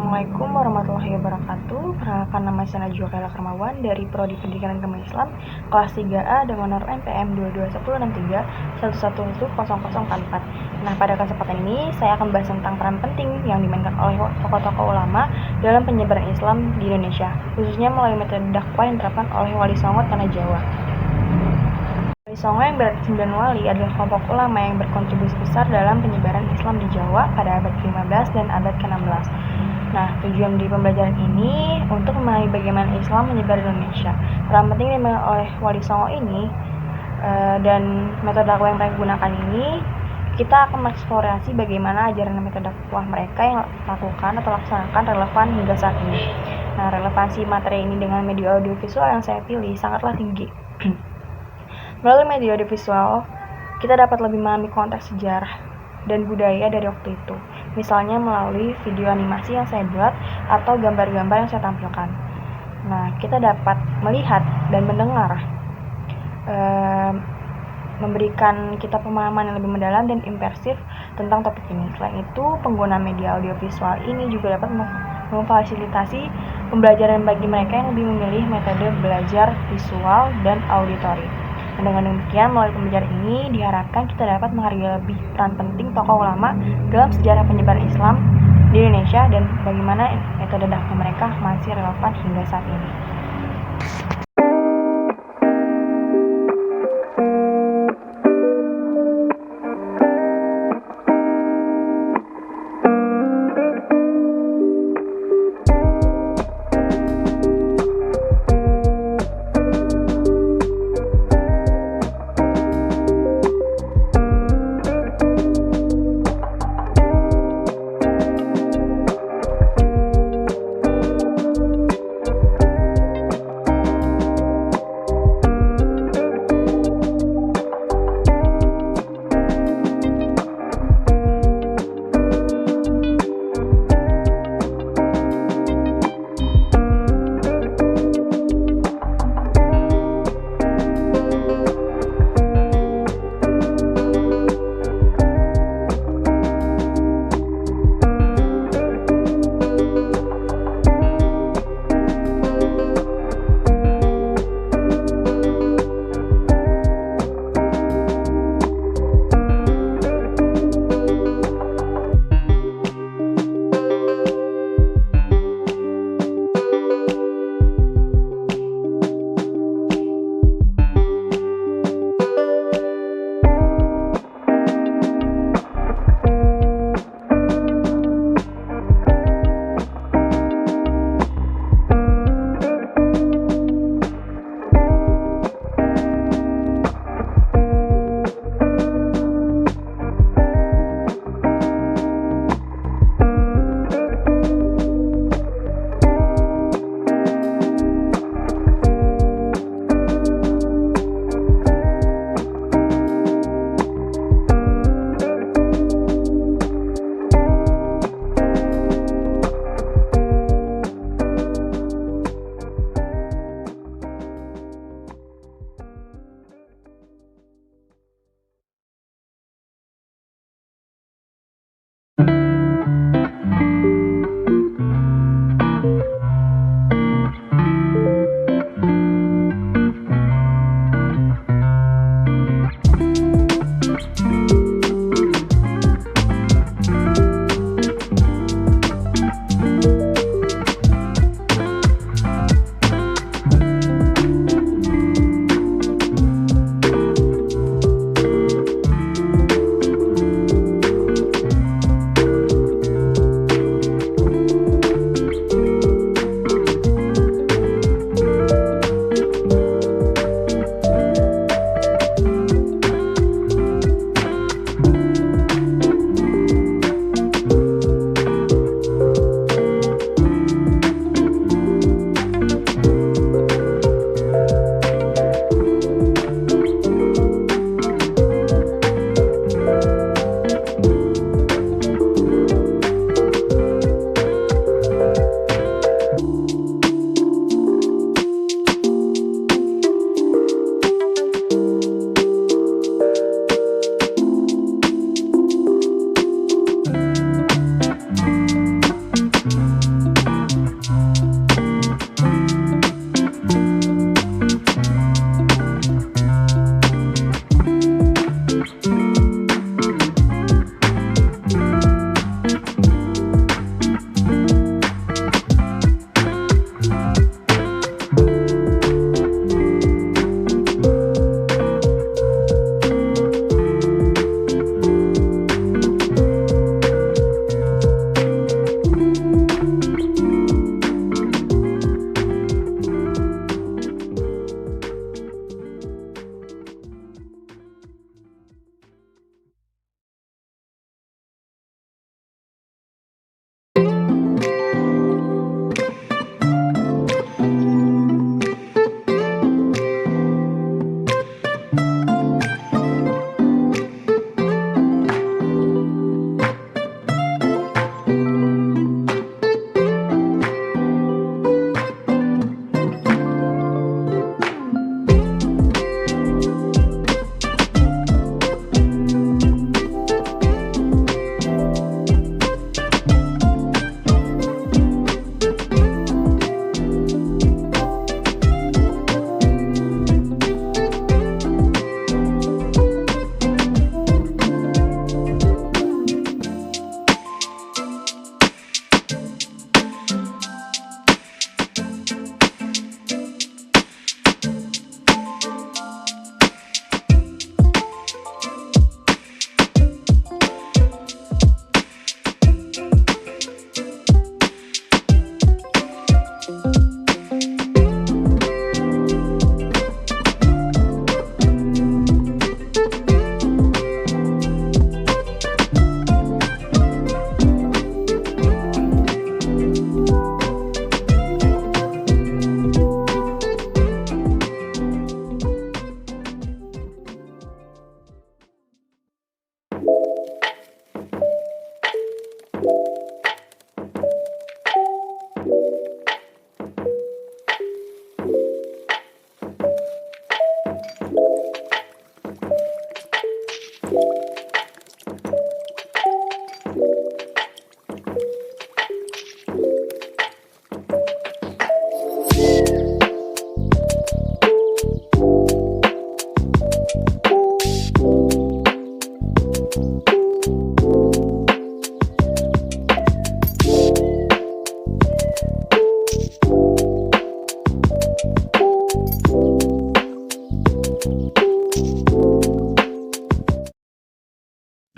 Assalamualaikum warahmatullahi wabarakatuh. Perkenalkan, nama saya Najwa Kaila Karmawan dari Prodi Pendidikan Agama Islam kelas 3A dengan nomor NPM 221063111044. Nah, pada kesempatan ini saya akan bahas tentang peran penting yang dimainkan oleh tokoh-tokoh ulama dalam penyebaran Islam di Indonesia, khususnya melalui metode dakwah yang diterapkan oleh Wali Songo Tanah Jawa. Wali Songo yang berarti 9 wali adalah kelompok ulama yang berkontribusi besar dalam penyebaran Islam di Jawa pada abad ke-15 dan abad ke-16. Nah, tujuan di pembelajaran ini untuk memahami bagaimana Islam menyebar di Indonesia. Peran penting yang dimainkan oleh Wali Songo ini dan metode dakwah yang mereka gunakan ini, kita akan mengeksplorasi bagaimana ajaran dan metode dakwah mereka yang lakukan atau laksanakan relevan hingga saat ini. Nah, relevansi materi ini dengan media audiovisual yang saya pilih sangatlah tinggi. Melalui media audiovisual, kita dapat lebih memahami konteks sejarah dan budaya dari waktu itu. Misalnya melalui video animasi yang saya buat atau gambar-gambar yang saya tampilkan. Nah, kita dapat melihat dan mendengar, memberikan kita pemahaman yang lebih mendalam dan immersif tentang topik ini. Selain itu, pengguna media audiovisual ini juga dapat memfasilitasi pembelajaran bagi mereka yang lebih memilih metode belajar visual dan auditori. Dengan demikian, melalui pembelajaran ini diharapkan kita dapat menghargai lebih peran penting tokoh ulama dalam sejarah penyebaran Islam di Indonesia dan bagaimana metode dakwah mereka masih relevan hingga saat ini.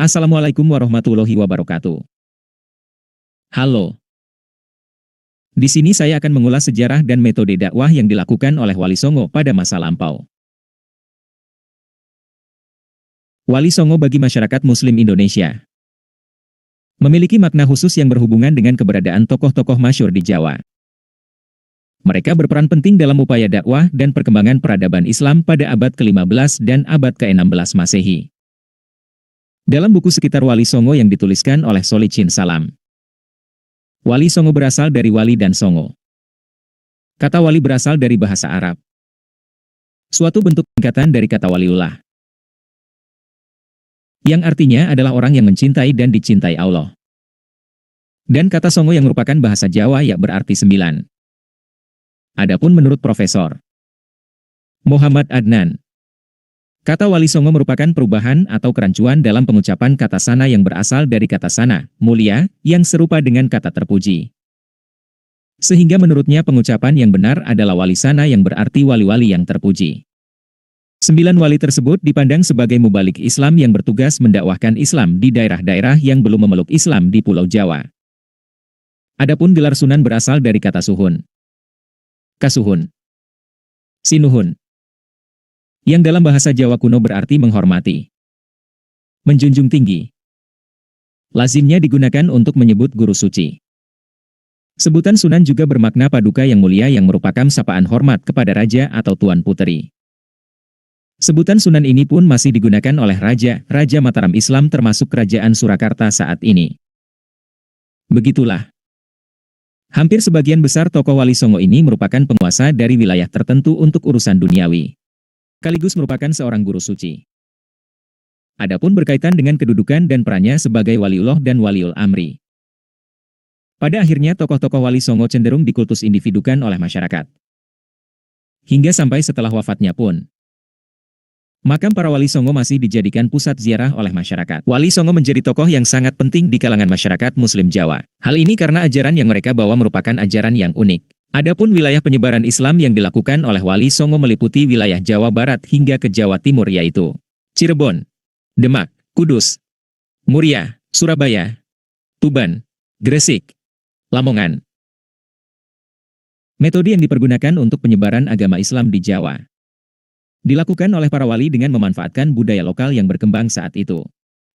Assalamualaikum warahmatullahi wabarakatuh. Halo. Di sini saya akan mengulas sejarah dan metode dakwah yang dilakukan oleh Wali Songo pada masa lampau. Wali Songo bagi masyarakat Muslim Indonesia memiliki makna khusus yang berhubungan dengan keberadaan tokoh-tokoh masyhur di Jawa. Mereka berperan penting dalam upaya dakwah dan perkembangan peradaban Islam pada abad ke-15 dan abad ke-16 Masehi. Dalam buku Sekitar Wali Songo yang dituliskan oleh Solicin Salam, Wali Songo berasal dari wali dan songo. Kata wali berasal dari bahasa Arab, suatu bentuk singkatan dari kata waliullah, yang artinya adalah orang yang mencintai dan dicintai Allah. Dan kata songo yang merupakan bahasa Jawa yang berarti 9. Adapun menurut Profesor Muhammad Adnan, kata Wali Songo merupakan perubahan atau kerancuan dalam pengucapan kata sana yang berasal dari kata sana, mulia, yang serupa dengan kata terpuji. Sehingga menurutnya pengucapan yang benar adalah wali sana yang berarti wali-wali yang terpuji. 9 wali tersebut dipandang sebagai mubalik Islam yang bertugas mendakwahkan Islam di daerah-daerah yang belum memeluk Islam di Pulau Jawa. Adapun gelar sunan berasal dari kata suhun, kasuhun, sinuhun, yang dalam bahasa Jawa kuno berarti menghormati, menjunjung tinggi. Lazimnya digunakan untuk menyebut guru suci. Sebutan sunan juga bermakna paduka yang mulia yang merupakan sapaan hormat kepada raja atau tuan puteri. Sebutan sunan ini pun masih digunakan oleh Raja Mataram Islam termasuk Kerajaan Surakarta saat ini. Begitulah. Hampir sebagian besar tokoh Wali Songo ini merupakan penguasa dari wilayah tertentu untuk urusan duniawi, sekaligus merupakan seorang guru suci. Adapun berkaitan dengan kedudukan dan perannya sebagai waliullah dan waliul amri. Pada akhirnya tokoh-tokoh Wali Songo cenderung dikultus individukan oleh masyarakat. Hingga sampai setelah wafatnya pun, makam para Wali Songo masih dijadikan pusat ziarah oleh masyarakat. Wali Songo menjadi tokoh yang sangat penting di kalangan masyarakat Muslim Jawa. Hal ini karena ajaran yang mereka bawa merupakan ajaran yang unik. Adapun wilayah penyebaran Islam yang dilakukan oleh Wali Songo meliputi wilayah Jawa Barat hingga ke Jawa Timur yaitu Cirebon, Demak, Kudus, Muria, Surabaya, Tuban, Gresik, Lamongan. Metode yang dipergunakan untuk penyebaran agama Islam di Jawa dilakukan oleh para wali dengan memanfaatkan budaya lokal yang berkembang saat itu.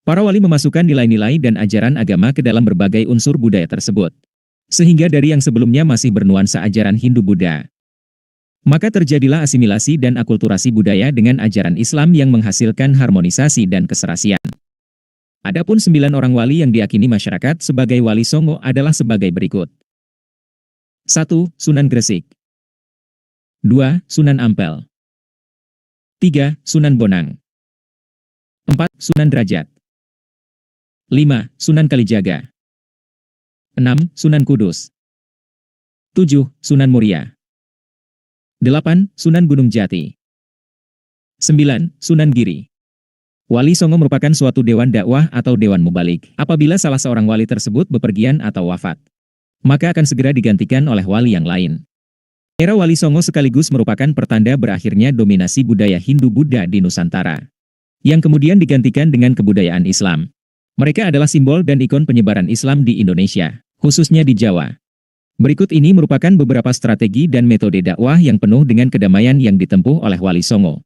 Para wali memasukkan nilai-nilai dan ajaran agama ke dalam berbagai unsur budaya tersebut. Sehingga dari yang sebelumnya masih bernuansa ajaran Hindu-Buddha, maka terjadilah asimilasi dan akulturasi budaya dengan ajaran Islam yang menghasilkan harmonisasi dan keserasian. Adapun 9 orang wali yang diyakini masyarakat sebagai Wali Songo adalah sebagai berikut. 1. Sunan Gresik. 2. Sunan Ampel. 3. Sunan Bonang. 4. Sunan Derajat. 5. Sunan Kalijaga. 6. Sunan Kudus. 7. Sunan Muria. 8. Sunan Gunung Jati. 9. Sunan Giri. Wali Songo merupakan suatu dewan dakwah atau dewan mubalik. Apabila salah seorang wali tersebut bepergian atau wafat, maka akan segera digantikan oleh wali yang lain. Era Wali Songo sekaligus merupakan pertanda berakhirnya dominasi budaya Hindu-Buddha di Nusantara, yang kemudian digantikan dengan kebudayaan Islam. Mereka adalah simbol dan ikon penyebaran Islam di Indonesia, khususnya di Jawa. Berikut ini merupakan beberapa strategi dan metode dakwah yang penuh dengan kedamaian yang ditempuh oleh Wali Songo.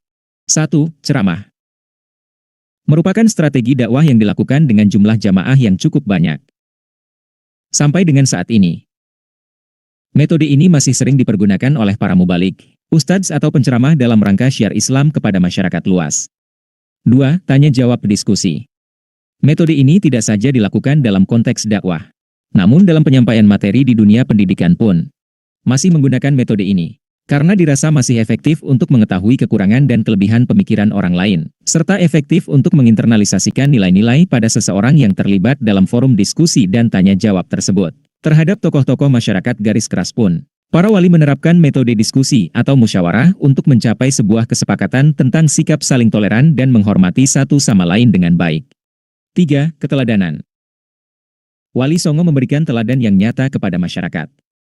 1. Ceramah. Merupakan strategi dakwah yang dilakukan dengan jumlah jamaah yang cukup banyak. Sampai dengan saat ini, metode ini masih sering dipergunakan oleh para mubalik, ustadz atau penceramah dalam rangka syiar Islam kepada masyarakat luas. 2. Tanya jawab diskusi. Metode ini tidak saja dilakukan dalam konteks dakwah, namun dalam penyampaian materi di dunia pendidikan pun masih menggunakan metode ini, karena dirasa masih efektif untuk mengetahui kekurangan dan kelebihan pemikiran orang lain, serta efektif untuk menginternalisasikan nilai-nilai pada seseorang yang terlibat dalam forum diskusi dan tanya jawab tersebut. Terhadap tokoh-tokoh masyarakat garis keras pun, para wali menerapkan metode diskusi atau musyawarah untuk mencapai sebuah kesepakatan tentang sikap saling toleran dan menghormati satu sama lain dengan baik. 3. Keteladanan. Wali Songo memberikan teladan yang nyata kepada masyarakat.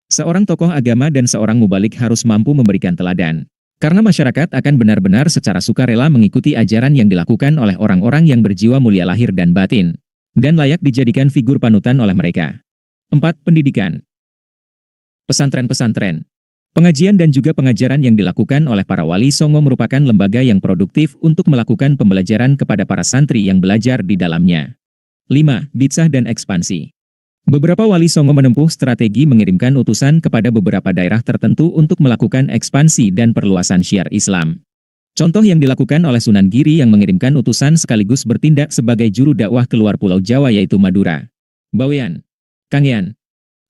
Seorang tokoh agama dan seorang mubalik harus mampu memberikan teladan, Karena masyarakat akan benar-benar secara sukarela mengikuti ajaran yang dilakukan oleh orang-orang yang berjiwa mulia lahir dan batin, dan layak dijadikan figur panutan oleh mereka. 4. Pendidikan. Pesantren-pesantren. Pengajian dan juga pengajaran yang dilakukan oleh para wali songo merupakan lembaga yang produktif untuk melakukan pembelajaran kepada para santri yang belajar di dalamnya. 5. Bid'ah dan ekspansi. Beberapa wali songo menempuh strategi mengirimkan utusan kepada beberapa daerah tertentu untuk melakukan ekspansi dan perluasan syiar Islam. Contoh yang dilakukan oleh Sunan Giri yang mengirimkan utusan sekaligus bertindak sebagai juru dakwah keluar Pulau Jawa yaitu Madura, Bawean, Kangean,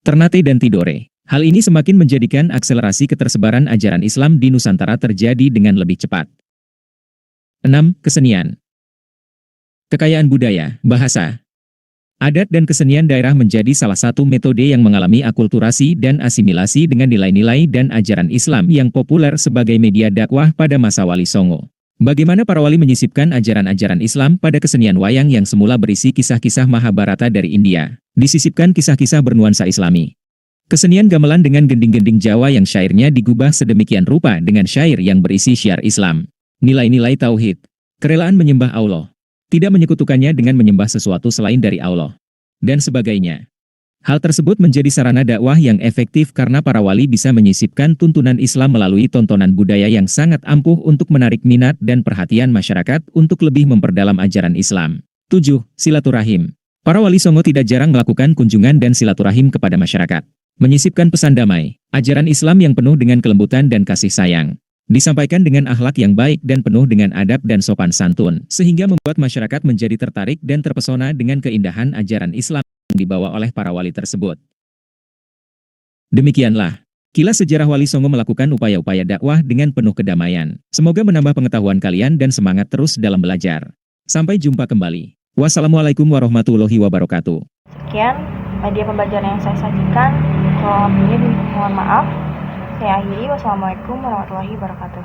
Ternate dan Tidore. Hal ini semakin menjadikan akselerasi ketersebaran ajaran Islam di Nusantara terjadi dengan lebih cepat. 6. Kesenian. Kekayaan budaya, bahasa, adat dan kesenian daerah menjadi salah satu metode yang mengalami akulturasi dan asimilasi dengan nilai-nilai dan ajaran Islam yang populer sebagai media dakwah pada masa Wali Songo. Bagaimana para wali menyisipkan ajaran-ajaran Islam pada kesenian wayang yang semula berisi kisah-kisah Mahabharata dari India, disisipkan kisah-kisah bernuansa Islami. Kesenian gamelan dengan gending-gending Jawa yang syairnya digubah sedemikian rupa dengan syair yang berisi syiar Islam. Nilai-nilai tauhid, kerelaan menyembah Allah, tidak menyekutukannya dengan menyembah sesuatu selain dari Allah, dan sebagainya. Hal tersebut menjadi sarana dakwah yang efektif karena para wali bisa menyisipkan tuntunan Islam melalui tontonan budaya yang sangat ampuh untuk menarik minat dan perhatian masyarakat untuk lebih memperdalam ajaran Islam. 7. Silaturahim. Para wali songo tidak jarang melakukan kunjungan dan silaturahim kepada masyarakat. Menyisipkan pesan damai, ajaran Islam yang penuh dengan kelembutan dan kasih sayang. Disampaikan dengan akhlak yang baik dan penuh dengan adab dan sopan santun, sehingga membuat masyarakat menjadi tertarik dan terpesona dengan keindahan ajaran Islam yang dibawa oleh para wali tersebut. Demikianlah kilas sejarah Wali Songo melakukan upaya-upaya dakwah dengan penuh kedamaian. Semoga menambah pengetahuan kalian dan semangat terus dalam belajar. Sampai jumpa kembali. Wassalamualaikum warahmatullahi wabarakatuh. Sekian media pembelajaran yang saya sajikan. Kalau lebihnya mohon maaf. Saya akhiri. Wassalamualaikum warahmatullahi wabarakatuh.